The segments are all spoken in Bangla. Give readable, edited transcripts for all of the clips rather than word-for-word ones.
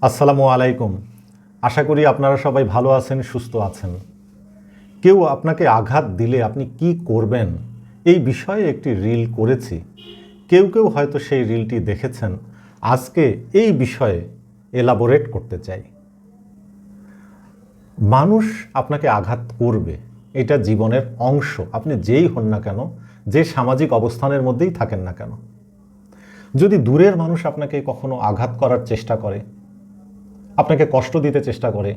আসসালামু আলাইকুম। আশা করি আপনারা সবাই ভালো আছেন, সুস্থ আছেন। কেউ আপনাকে আঘাত দিলে আপনি কি করবেন এই বিষয়ে একটি রিল করেছি। কেউ কেউ হয়তো সেই রিলটি দেখেছেন। আজকে এই বিষয়ে এলাবোরেট করতে চাই। মানুষ আপনাকে আঘাত করবে, এটা জীবনের অংশ। আপনি যেই হন না কেন, যে সামাজিক অবস্থানের মধ্যেই থাকেন না কেন, যদি দূরের মানুষ আপনাকে কখনো আঘাত করার চেষ্টা করে, আপনাকে কষ্ট দিতে চেষ্টা করে,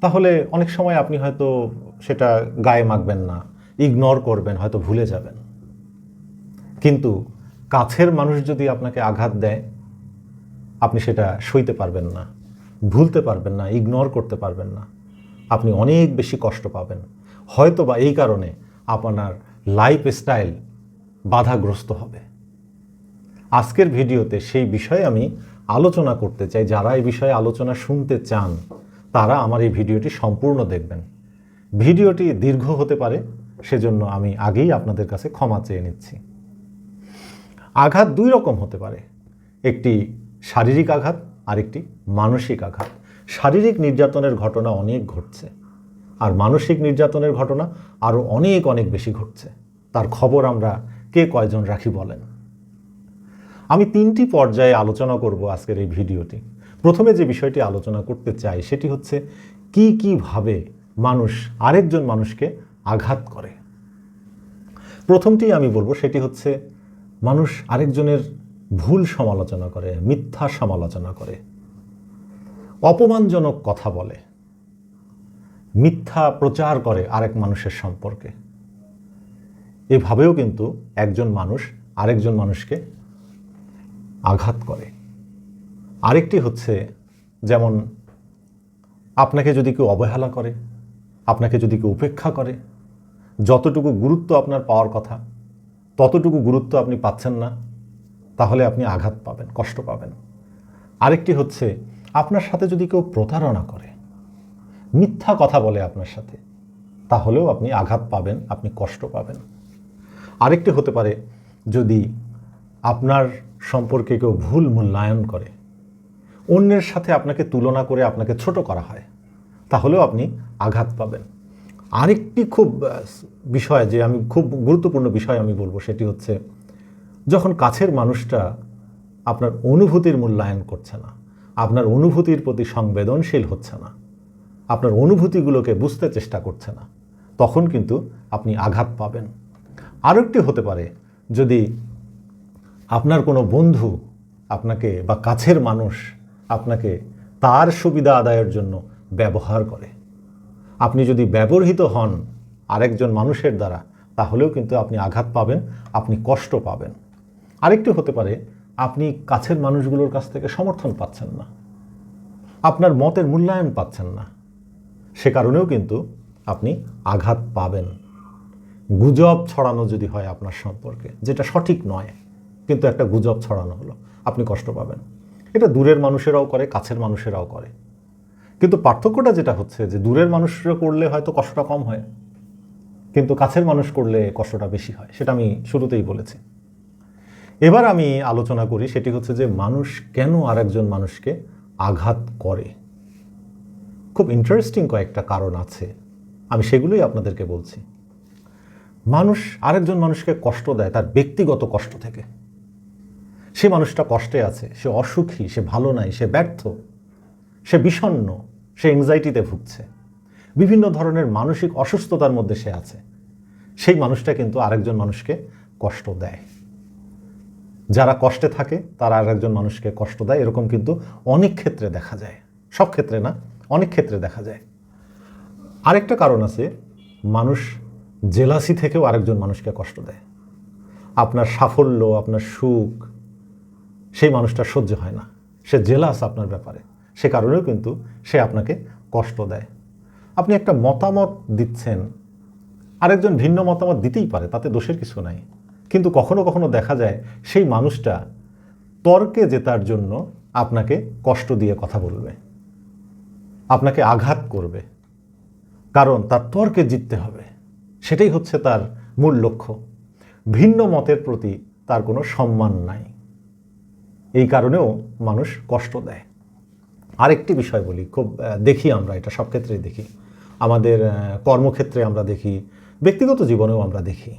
তাহলে অনেক সময় আপনি হয়তো সেটা গায়ে মাখবেন না, ইগনোর করবেন, হয়তো ভুলে যাবেন। কিন্তু কাছের মানুষ যদি আপনাকে আঘাত দেয়, আপনি সেটা সইতে পারবেন না, ভুলতে পারবেন না, ইগনোর করতে পারবেন না। আপনি অনেক বেশি কষ্ট পাবেন। হয়তো বা এই কারণে আপনার লাইফস্টাইল বাধাগ্রস্ত হবে। আজকের ভিডিওতে সেই বিষয়ে আমি আলোচনা করতে চাই। যারা এই বিষয়ে আলোচনা শুনতে চান তারা আমার এই ভিডিওটি সম্পূর্ণ দেখবেন। ভিডিওটি দীর্ঘ হতে পারে, সেজন্য আমি আগেই আপনাদের কাছে ক্ষমা চেয়ে নিচ্ছি। আঘাত দুই রকম হতে পারে, একটি শারীরিক আঘাত আর একটি মানসিক আঘাত। শারীরিক নির্যাতনের ঘটনা অনেক ঘটছে, আর মানসিক নির্যাতনের ঘটনা আরও অনেক অনেক বেশি ঘটছে। তার খবর আমরা কে কয়জন রাখি বলেন। আমি তিনটি পর্যায়ে আলোচনা করব আজকের এই ভিডিওটি। প্রথমে যে বিষয়টি আলোচনা করতে চাই সেটি হচ্ছে কিভাবে মানুষ আরেকজন মানুষকে আঘাত করে। প্রথমটি আমি বলবো সেটি হচ্ছে মানুষ আরেকজনের ভুল সমালোচনা করে, মিথ্যা সমালোচনা করে, অপমানজনক কথা বলে, মিথ্যা প্রচার করে আরেক মানুষের সম্পর্কে। এভাবেও কিন্তু একজন মানুষ আরেকজন মানুষকে আঘাত করে। আরেকটি হচ্ছে, যেমন আপনাকে যদি কেউ অবহেলা করে, আপনাকে যদি কেউ উপেক্ষা করে, যতটুকু গুরুত্ব আপনার পাওয়ার কথা ততটুকু গুরুত্ব আপনি পাচ্ছেন না, তাহলে আপনি আঘাত পাবেন, কষ্ট পাবেন। আরেকটি হচ্ছে আপনার সাথে যদি কেউ প্রতারণা করে, মিথ্যা কথা বলে আপনার সাথে, তাহলেও আপনি আঘাত পাবেন, আপনি কষ্ট পাবেন। আরেকটি হতে পারে যদি আপনার সম্পর্কে কেউ ভুল মূল্যায়ন করে, অন্যের সাথে আপনাকে তুলনা করে আপনাকে ছোট করা হয়, তাহলেও আপনি আঘাত পাবেন। আরেকটি খুব বিষয়, যে আমি খুব গুরুত্বপূর্ণ বিষয় আমি বলবো, সেটি হচ্ছে যখন কাছের মানুষটা আপনার অনুভূতির মূল্যায়ন করছে না, আপনার অনুভূতির প্রতি সংবেদনশীল হচ্ছে না, আপনার অনুভূতিগুলোকে বুঝতে চেষ্টা করছে না, তখন কিন্তু আপনি আঘাত পাবেন। আরেকটি হতে পারে যদি আপনার কোনো বন্ধু আপনাকে বা কাছের মানুষ আপনাকে তার সুবিধা আদায়ের জন্য ব্যবহার করে, আপনি যদি ব্যবহৃত হন আরেকজন মানুষের দ্বারা, তাহলেও কিন্তু আপনি আঘাত পাবেন, আপনি কষ্ট পাবেন। আরেকটি হতে পারে আপনি কাছের মানুষগুলোর কাছ থেকে সমর্থন পাচ্ছেন না, আপনার মতের মূল্যায়ন পাচ্ছেন না, সে কারণেও কিন্তু আপনি আঘাত পাবেন। গুজব ছড়ানো যদি হয় আপনার সম্পর্কে, যেটা সঠিক নয় কিন্তু একটা গুজব ছড়ানো হলো, আপনি কষ্ট পাবেন। এটা দূরের মানুষেরাও করে, কাছের মানুষেরাও করে। কিন্তু পার্থক্যটা যেটা হচ্ছে যে দূরের মানুষরা করলে হয়তো কষ্টটা কম হয়, কিন্তু কাছের মানুষ করলে কষ্টটা বেশি হয়। সেটা আমি শুরুতেই বলেছি। এবার আমি আলোচনা করি, সেটি হচ্ছে যে মানুষ কেন আরেকজন মানুষকে আঘাত করে। খুব ইন্টারেস্টিং কয়েকটা কারণ আছে, আমি সেগুলোই আপনাদেরকে বলছি। মানুষ আরেকজন মানুষকে কষ্ট দেয় তার ব্যক্তিগত কষ্ট থেকে। সে মানুষটা কষ্টে আছে, সে অসুখী, সে ভালো নাই, সে ব্যর্থ, সে বিষণ্ণ, সে এংজাইটিতে ভুগছে, বিভিন্ন ধরনের মানসিক অসুস্থতার মধ্যে সে আছে। সেই মানুষটা কিন্তু আরেকজন মানুষকে কষ্ট দেয়। যারা কষ্টে থাকে তারা আরেকজন মানুষকে কষ্ট দেয়, এরকম কিন্তু অনেক ক্ষেত্রে দেখা যায়, সব ক্ষেত্রে না, অনেক ক্ষেত্রে দেখা যায়। আরেকটা কারণ আছে, মানুষ জেলাসি থেকেও আরেকজন মানুষকে কষ্ট দেয়। আপনার সাফল্য, আপনার সুখ সেই মানুষটা সহ্য হয় না, সে জেলাস আপনার ব্যাপারে, সে কারণেও কিন্তু সে আপনাকে কষ্ট দেয়। আপনি একটা মতামত দিচ্ছেন, আরেকজন ভিন্ন মতামত দিতেই পারে, তাতে দোষের কিছু নাই, কিন্তু কখনো কখনো দেখা যায় সেই মানুষটা তর্কে জেতার জন্য আপনাকে কষ্ট দিয়ে কথা বলবে, আপনাকে আঘাত করবে, কারণ তার তর্কে জিততে হবে, সেটাই হচ্ছে তার মূল লক্ষ্য। ভিন্ন মতের প্রতি তার কোনো সম্মান নাই, এই কারণেও মানুষ কষ্ট দেয়। আরেকটি বিষয় বলি, খুব দেখি আমরা এটা সব ক্ষেত্রেই দেখি, আমাদের কর্মক্ষেত্রে আমরা দেখি, ব্যক্তিগত জীবনেও আমরা দেখি,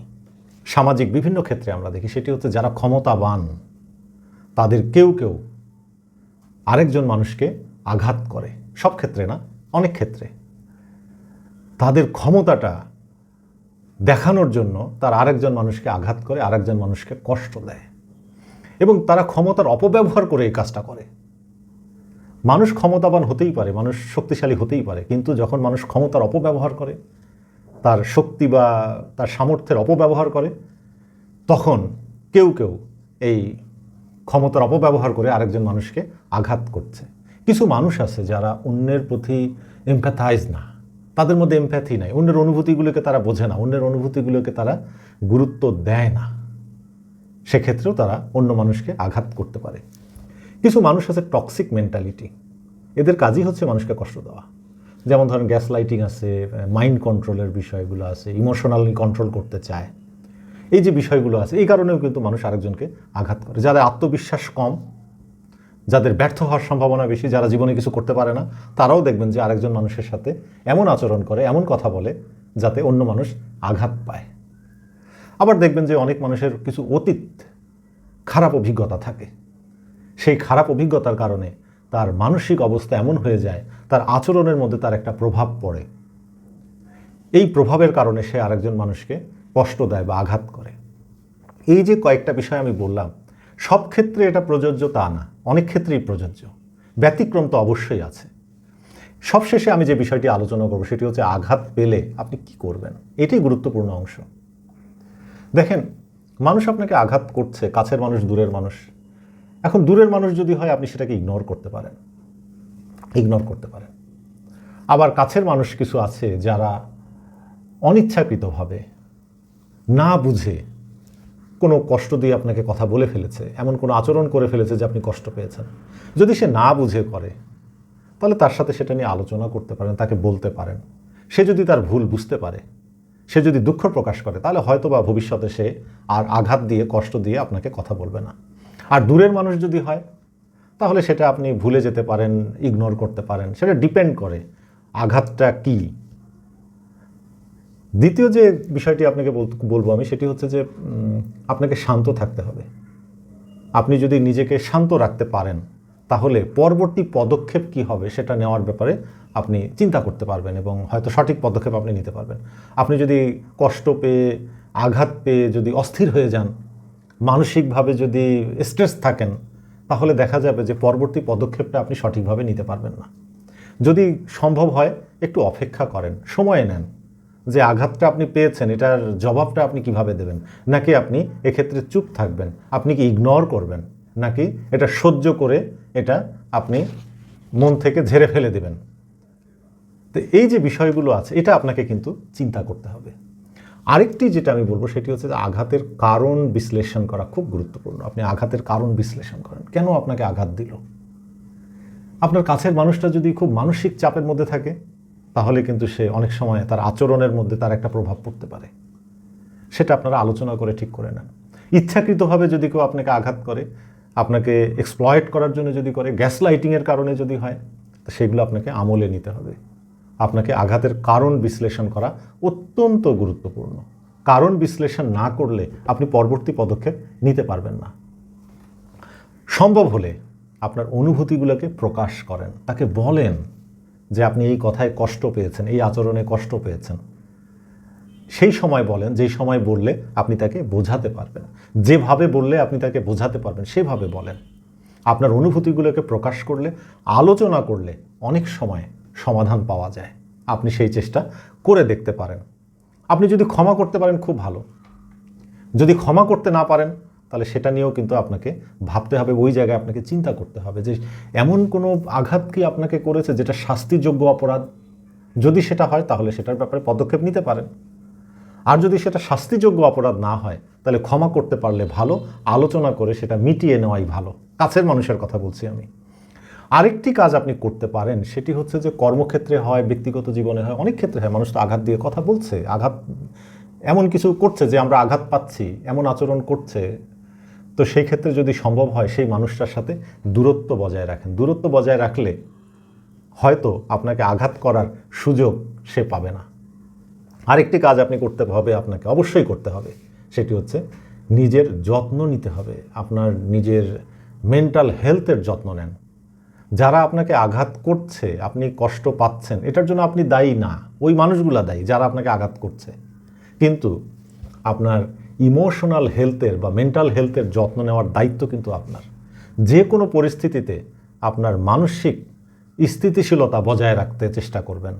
সামাজিক বিভিন্ন ক্ষেত্রে আমরা দেখি, সেটি হচ্ছে যারা ক্ষমতাবান তাদের কেউ কেউ আরেকজন মানুষকে আঘাত করে। সব ক্ষেত্রে না, অনেক ক্ষেত্রে তাদের ক্ষমতাটা দেখানোর জন্য তার আরেকজন মানুষকে আঘাত করে, আরেকজন মানুষকে কষ্ট দেয়, এবং তারা ক্ষমতার অপব্যবহার করে এই কাজটা করে। মানুষ ক্ষমতাবান হতেই পারে, মানুষ শক্তিশালী হতেই পারে, কিন্তু যখন মানুষ ক্ষমতার অপব্যবহার করে, তার শক্তি বা তার সামর্থ্যের অপব্যবহার করে, তখন কেউ কেউ এই ক্ষমতার অপব্যবহার করে আরেকজন মানুষকে আঘাত করছে। কিছু মানুষ আছে যারা অন্যের প্রতি এমপ্যাথাইজ না, তাদের মধ্যে এমপ্যাথি নাই, অন্যের অনুভূতিগুলোকে তারা বোঝে না, অন্যের অনুভূতিগুলোকে তারা গুরুত্ব দেয় না, সেক্ষেত্রেও তারা অন্য মানুষকে আঘাত করতে পারে। কিছু মানুষ আছে টক্সিক মেন্টালিটি, এদের কাজই হচ্ছে মানুষকে কষ্ট দেওয়া। যেমন ধরেন গ্যাস লাইটিং আছে, মাইন্ড কন্ট্রোলের বিষয়গুলো আছে, ইমোশনালি কন্ট্রোল করতে চায়, এই যে বিষয়গুলো আছে, এই কারণেও কিন্তু মানুষ আরেকজনকে আঘাত করে। যাদের আত্মবিশ্বাস কম, যাদের ব্যর্থ হওয়ার সম্ভাবনা বেশি, যারা জীবনে কিছু করতে পারে না, তারাও দেখবেন যে আরেকজন মানুষের সাথে এমন আচরণ করে, এমন কথা বলে যাতে অন্য মানুষ আঘাত পায়। আবার দেখবেন যে অনেক মানুষের কিছু অতীত খারাপ অভিজ্ঞতা থাকে, সেই খারাপ অভিজ্ঞতার কারণে তার মানসিক অবস্থা এমন হয়ে যায়, তার আচরণের মধ্যে তার একটা প্রভাব পড়ে, এই প্রভাবের কারণে সে আরেকজন মানুষকে কষ্ট দেয় বা আঘাত করে। এই যে কয়েকটা বিষয় আমি বললাম, সব ক্ষেত্রে এটা প্রযোজ্য তা না, অনেক ক্ষেত্রেই প্রযোজ্য, ব্যতিক্রম তো অবশ্যই আছে। সবশেষে আমি যে বিষয়টি আলোচনা করব সেটি হচ্ছে আঘাত পেলে আপনি কি করবেন, এটাই গুরুত্বপূর্ণ অংশ। দেখেন, মানুষ আপনাকে আঘাত করছে, কাছের মানুষ, দূরের মানুষ। এখন দূরের মানুষ যদি হয় আপনি সেটাকে ইগনোর করতে পারেন। আবার কাছের মানুষ কিছু আছে যারা অনিচ্ছাকৃতভাবে না বুঝে কোনো কষ্ট দিয়ে আপনাকে কথা বলে ফেলেছে, এমন কোনো আচরণ করে ফেলেছে যে আপনি কষ্ট পেয়েছেন। যদি সে না বুঝে করে, তাহলে তার সাথে সেটা নিয়ে আলোচনা করতে পারেন, তাকে বলতে পারেন। সে যদি তার ভুল বুঝতে পারে, সে যদি দুঃখ প্রকাশ করে, তাহলে হয়তো বা ভবিষ্যতে সে আর আঘাত দিয়ে, কষ্ট দিয়ে আপনাকে কথা বলবে না। আর দূরের মানুষ যদি হয়, তাহলে সেটা আপনি ভুলে যেতে পারেন, ইগনোর করতে পারেন, সেটা ডিপেন্ড করে আঘাতটা কী। দ্বিতীয় যে বিষয়টি আপনাকে বলবো আমি, সেটি হচ্ছে যে আপনাকে শান্ত থাকতে হবে। আপনি যদি নিজেকে শান্ত রাখতে পারেন, তাহলে পরবর্তী পদক্ষেপ কি হবে সেটা নেওয়ার ব্যাপারে আপনি চিন্তা করতে পারবেন এবং হয়তো সঠিক পদক্ষেপ আপনি নিতে পারবেন। আপনি যদি কষ্ট পেয়ে, আঘাত পেয়ে যদি অস্থির হয়ে যান, মানসিকভাবে যদি স্ট্রেস থাকেন, তাহলে দেখা যাবে যে পরবর্তী পদক্ষেপটা আপনি সঠিকভাবে নিতে পারবেন না। যদি সম্ভব হয় একটু অপেক্ষা করেন, সময় নেন, যে আঘাতটা আপনি পেয়েছেন এটার জবাবটা আপনি কিভাবে দেবেন। নাকি আপনি এক্ষেত্রে চুপ থাকবেন, আপনি কি ইগনোর করবেন, নাকি এটা সহ্য করে এটা আপনি মন থেকে ঝেড়ে ফেলে দেবেন। তো এই যে বিষয়গুলো আছে, এটা আপনাকে কিন্তু চিন্তা করতে হবে। আরেকটি যেটা আমি বলবো সেটি হচ্ছে যে আঘাতের কারণ বিশ্লেষণ করা খুব গুরুত্বপূর্ণ। আপনি আঘাতের কারণ বিশ্লেষণ করেন, কেন আপনাকে আঘাত দিল। আপনার কাছের মানুষটা যদি খুব মানসিক চাপের মধ্যে থাকে, তাহলে কিন্তু সে অনেক সময় তার আচরণের মধ্যে তার একটা প্রভাব পড়তে পারে, সেটা আপনারা আলোচনা করে ঠিক করে নেন। ইচ্ছাকৃতভাবে যদি কেউ আপনাকে আঘাত করে, আপনাকে এক্সপ্লয়েট করার জন্য যদি করে, গ্যাস লাইটিংয়ের কারণে যদি হয়, তো সেগুলো আপনাকে আমলে নিতে হবে। আপনাকে আঘাতের কারণ বিশ্লেষণ করা অত্যন্ত গুরুত্বপূর্ণ। কারণ বিশ্লেষণ না করলে আপনি পরবর্তী পদক্ষেপ নিতে পারবেন না। সম্ভব হলে আপনার অনুভূতিগুলোকে প্রকাশ করেন, তাকে বলেন যে আপনি এই কথায় কষ্ট পেয়েছেন, এই আচরণে কষ্ট পেয়েছেন। সেই সময় বলেন, যেই সময় বললে আপনি তাকে বোঝাতে পারবেন, যেভাবে বললে আপনি তাকে বোঝাতে পারবেন সেভাবে বলেন। আপনার অনুভূতিগুলোকে প্রকাশ করলে, আলোচনা করলে অনেক সময় সমাধান পাওয়া যায়। আপনি সেই চেষ্টা করে দেখতে পারেন। আপনি যদি ক্ষমা করতে পারেন খুব ভালো, যদি ক্ষমা করতে না পারেন তাহলে সেটা নিয়েও কিন্তু আপনাকে ভাবতে হবে, ওই জায়গায় আপনাকে চিন্তা করতে হবে যে এমন কোনো আঘাত কি আপনাকে করেছে যেটা শাস্তিযোগ্য অপরাধ। যদি সেটা হয় তাহলে সেটার ব্যাপারে পদক্ষেপ নিতে পারেন। আর যদি সেটা শাস্তিযোগ্য অপরাধ না হয়, তাহলে ক্ষমা করতে পারলে ভালো, আলোচনা করে সেটা মিটিয়ে নেওয়াই ভালো। কাছের মানুষের কথা বলছি আমি। আরেকটি কাজ আপনি করতে পারেন, সেটি হচ্ছে যে কর্মক্ষেত্রে হয়, ব্যক্তিগত জীবনে হয়, অনেক ক্ষেত্রে হয়। মানুষ তো আঘাত দিয়ে কথা বলছে, আঘাত এমন কিছু করছে যে আমরা আঘাত পাচ্ছি, এমন আচরণ করছে। তো সেই ক্ষেত্রে যদি সম্ভব হয় সেই মানুষটার সাথে দূরত্ব বজায় রাখেন। দূরত্ব বজায় রাখলে হয়তো আপনাকে আঘাত করার সুযোগ সে পাবে না। আরেকটি কাজ আপনি করতে হবে, আপনাকে অবশ্যই করতে হবে, সেটি হচ্ছে নিজের যত্ন নিতে হবে। আপনার নিজের মেন্টাল হেলথের যত্ন নেন। যারা আপনাকে আঘাত করছে, আপনি কষ্ট পাচ্ছেন, এটার জন্য আপনি দায়ী না, ওই মানুষগুলা দায়ী যারা আপনাকে আঘাত করছে। কিন্তু আপনার ইমোশনাল হেলথের বা মেন্টাল হেলথের যত্ন নেওয়ার দায়িত্ব কিন্তু আপনার। যে কোনো পরিস্থিতিতে আপনার মানসিক স্থিতিশীলতা বজায় রাখতে চেষ্টা করবেন।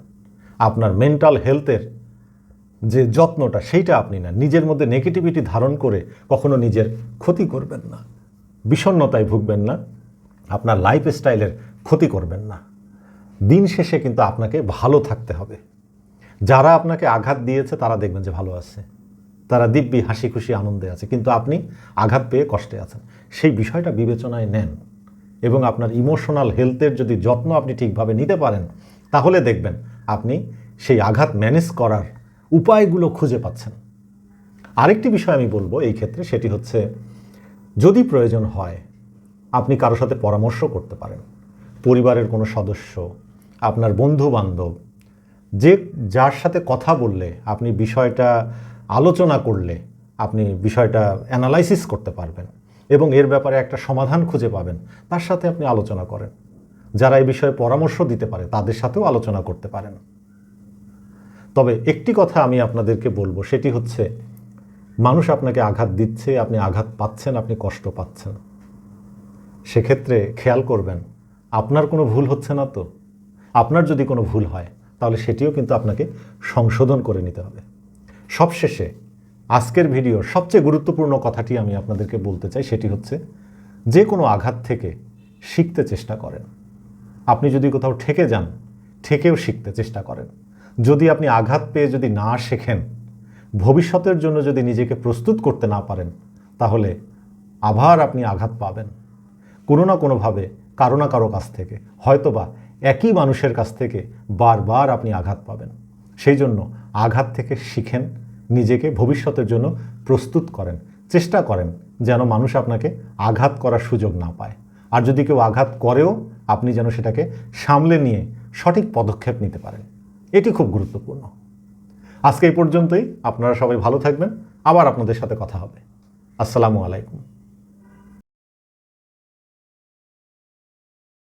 আপনার মেন্টাল হেলথের যে যত্নটা সেইটা আপনি না, নিজের মধ্যে নেগেটিভিটি ধারণ করে কখনো নিজের ক্ষতি করবেন না, বিষণ্ণতায় ভুগবেন না, আপনার লাইফস্টাইলের ক্ষতি করবেন না। দিন শেষে কিন্তু আপনাকে ভালো থাকতে হবে। যারা আপনাকে আঘাত দিয়েছে তারা দেখবেন যে ভালো আছে, তারা দিব্যি হাসি খুশি আনন্দে আছে, কিন্তু আপনি আঘাত পেয়ে কষ্টে আছেন। সেই বিষয়টা বিবেচনায় নেন এবং আপনার ইমোশনাল হেলথের যদি যত্ন আপনি ঠিকভাবে নিতে পারেন, তাহলে দেখবেন আপনি সেই আঘাত ম্যানেজ করার উপায়গুলো খুঁজে পাচ্ছেন। আরেকটি বিষয় আমি বলবো এই ক্ষেত্রে, সেটি হচ্ছে যদি প্রয়োজন হয় আপনি কারোর সাথে পরামর্শ করতে পারেন। পরিবারের কোনো সদস্য, আপনার বন্ধু বান্ধব, যার সাথে কথা বললে আপনি বিষয়টা আলোচনা করলে আপনি বিষয়টা অ্যানালাইসিস করতে পারবেন এবং এর ব্যাপারে একটা সমাধান খুঁজে পাবেন, তার সাথে আপনি আলোচনা করেন। যারা এই বিষয়ে পরামর্শ দিতে পারে তাদের সাথেও আলোচনা করতে পারেন। তবে একটি কথা আমি আপনাদেরকে বলবো, সেটি হচ্ছে মানুষ আপনাকে আঘাত দিচ্ছে, আপনি আঘাত পাচ্ছেন, আপনি কষ্ট পাচ্ছেন, সেক্ষেত্রে খেয়াল করবেন আপনার কোনো ভুল হচ্ছে না তো। আপনার যদি কোনো ভুল হয় তাহলে সেটিও কিন্তু আপনাকে সংশোধন করে নিতে হবে। সবশেষে আজকের ভিডিওর সবচেয়ে গুরুত্বপূর্ণ কথাটি আমি আপনাদেরকে বলতে চাই, সেটি হচ্ছে যে কোনো আঘাত থেকে শিখতে চেষ্টা করেন। আপনি যদি কোথাও ঠেকে যান, ঠেকেও শিখতে চেষ্টা করেন। যদি আপনি আঘাত পেয়ে যদি না শেখেন, ভবিষ্যতের জন্য যদি নিজেকে প্রস্তুত করতে না পারেন, তাহলে আবার আপনি আঘাত পাবেন কোনো না কোনোভাবে, কারো না কারো কাছ থেকে, হয়তোবা একই মানুষের কাছ থেকে বারবার আপনি আঘাত পাবেন। সেই জন্য আঘাত থেকে শিখেন, নিজেকে ভবিষ্যতের জন্য প্রস্তুত করেন, চেষ্টা করেন যেন মানুষ আপনাকে আঘাত করার সুযোগ না পায়। আর যদি কেউ আঘাত করেও আপনি যেন সেটাকে সামলে নিয়ে সঠিক পদক্ষেপ নিতে পারেন, এটি খুব গুরুত্বপূর্ণ। আজকে এই পর্যন্তই। আপনারা সবাই ভালো থাকবেন, আবার আপনাদের সাথে কথা হবে। আসসালামু আলাইকুম।